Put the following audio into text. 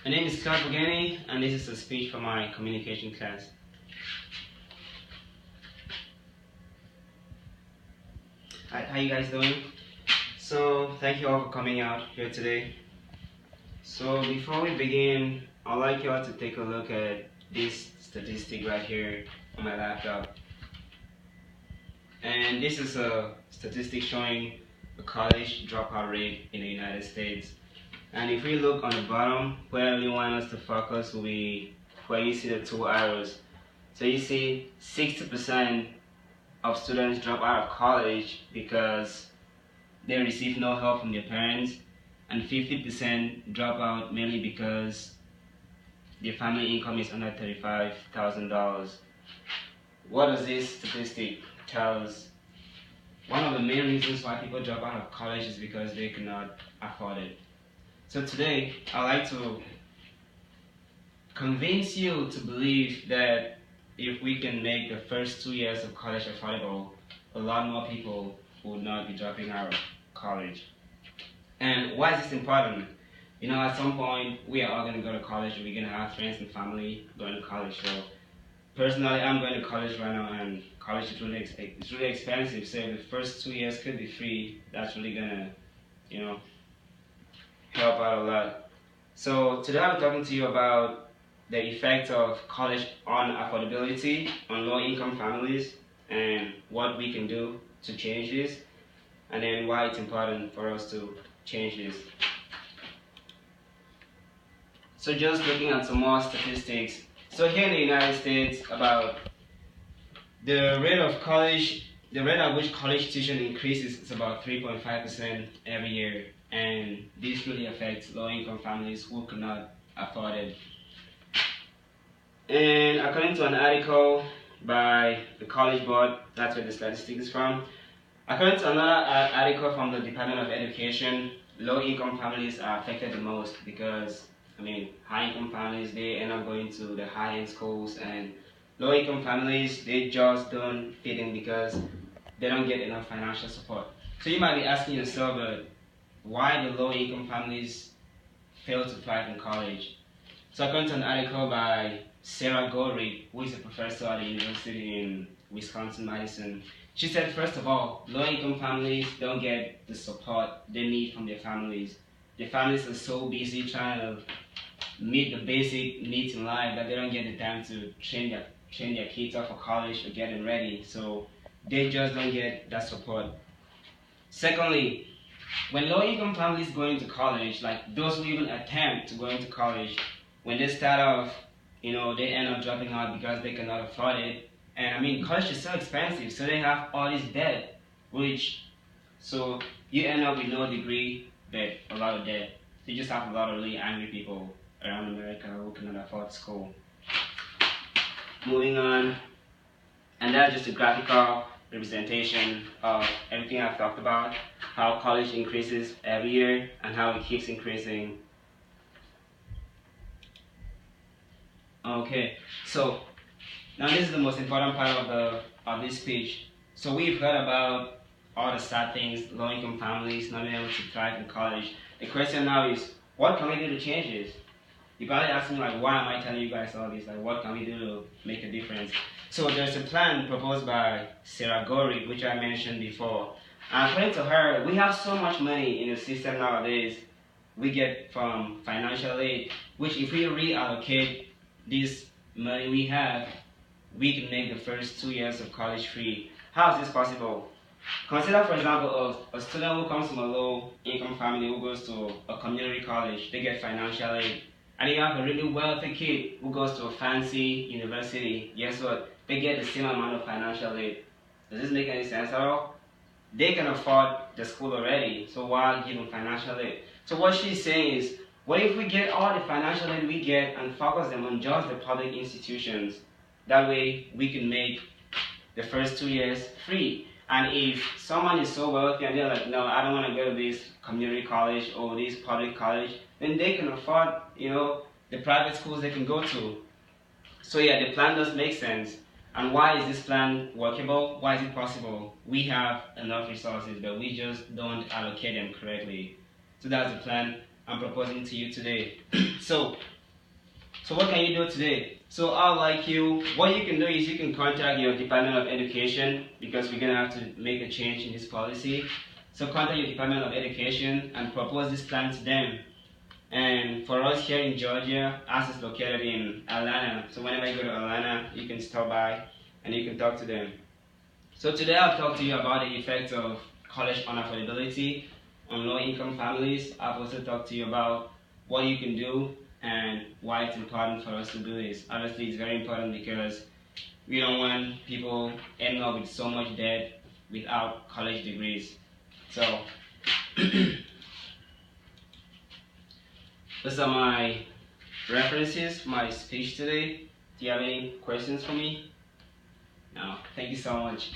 My name is Clark Bogani, and this is a speech for my communication class. Hi, how you guys doing? So, thank you all for coming out here today. So, before we begin, I'd like you all to take a look at this statistic right here on my laptop. And this is a statistic showing the college dropout rate in the United States. And if we look on the bottom, where I really want us to focus will be where you see the two arrows. So you see 60% of students drop out of college because they receive no help from their parents, and 50% drop out mainly because their family income is under $35,000. What does this statistic tell us? One of the main reasons why people drop out of college is because they cannot afford it. So today, I'd like to convince you to believe that if we can make the first 2 years of college affordable, a lot more people would not be dropping out of college. And why is this important? You know, at some point, we are all going to go to college, and we're going to have friends and family going to college. So personally, I'm going to college right now, and college is really expensive. So if the first 2 years could be free, that's really going to, you know, help out a lot. So today I'm talking to you about the effect of college on affordability on low-income families and what we can do to change this, and then why it's important for us to change this. So just looking at some more statistics. So here in the United States, about the rate at which college tuition increases is about 3.5% every year. And this really affects low-income families who cannot afford it. And according to an article by the College Board, that's where the statistic is from. According to another article from the Department of Education, low-income families are affected the most because, high-income families, they end up going to the high-end schools, and low-income families, they just don't fit in because they don't get enough financial support. So you might be asking yourself, why do low-income families fail to thrive in college? So according to an article by Sarah Goldrick, who is a professor at the University in Wisconsin-Madison, she said, first of all, low-income families don't get the support they need from their families. Their families are so busy trying to meet the basic needs in life that they don't get the time to train their kids up for college or get them ready. So they just don't get that support. Secondly, when low-income families go into college, like those who even attempt to go into college, when they start off, they end up dropping out because they cannot afford it. And college is so expensive, so they have all this debt, so you end up with no degree, but a lot of debt. You just have a lot of really angry people around America who cannot afford school. Moving on, and that's just a graphical representation of everything I've talked about, how college increases every year and how it keeps increasing. Okay, so now this is the most important part of this speech. So we've heard about all the sad things, low-income families not being able to thrive in college. The question now is, what can we do to change this? You're probably asking, like, why am I telling you guys all this? Like, what can we do to make a difference? So there's a plan proposed by Sarah Goldrick, which I mentioned before. And according to her, we have so much money in the system nowadays we get from financial aid, which if we reallocate this money we have, we can make the first 2 years of college free. How is this possible? Consider, for example, a student who comes from a low-income family who goes to a community college. They get financial aid. And you have a really wealthy kid who goes to a fancy university. Guess what? They get the same amount of financial aid. Does this make any sense at all? They can afford the school already, so why give them financial aid? So what she's saying is, what if we get all the financial aid we get and focus them on just the public institutions? That way we can make the first 2 years free. And if someone is so wealthy and they're like, no, I don't want to go to this community college or this public college, then they can afford, the private schools they can go to. So yeah, the plan does make sense. And why is this plan workable? Why is it possible? We have enough resources, but we just don't allocate them correctly. So that's the plan I'm proposing to you today. So So what can you do today? So what you can do is you can contact your Department of Education, because we're gonna have to make a change in this policy. So contact your Department of Education and propose this plan to them. And for us here in Georgia, ours is located in Atlanta. So whenever you go to Atlanta, you can stop by and you can talk to them. So today I'll talk to you about the effects of college unaffordability on low-income families. I've also talked to you about what you can do and why it's important for us to do this. Obviously, it's very important because we don't want people ending up with so much debt without college degrees. So, those are my references for my speech today. Do you have any questions for me? No. Thank you so much.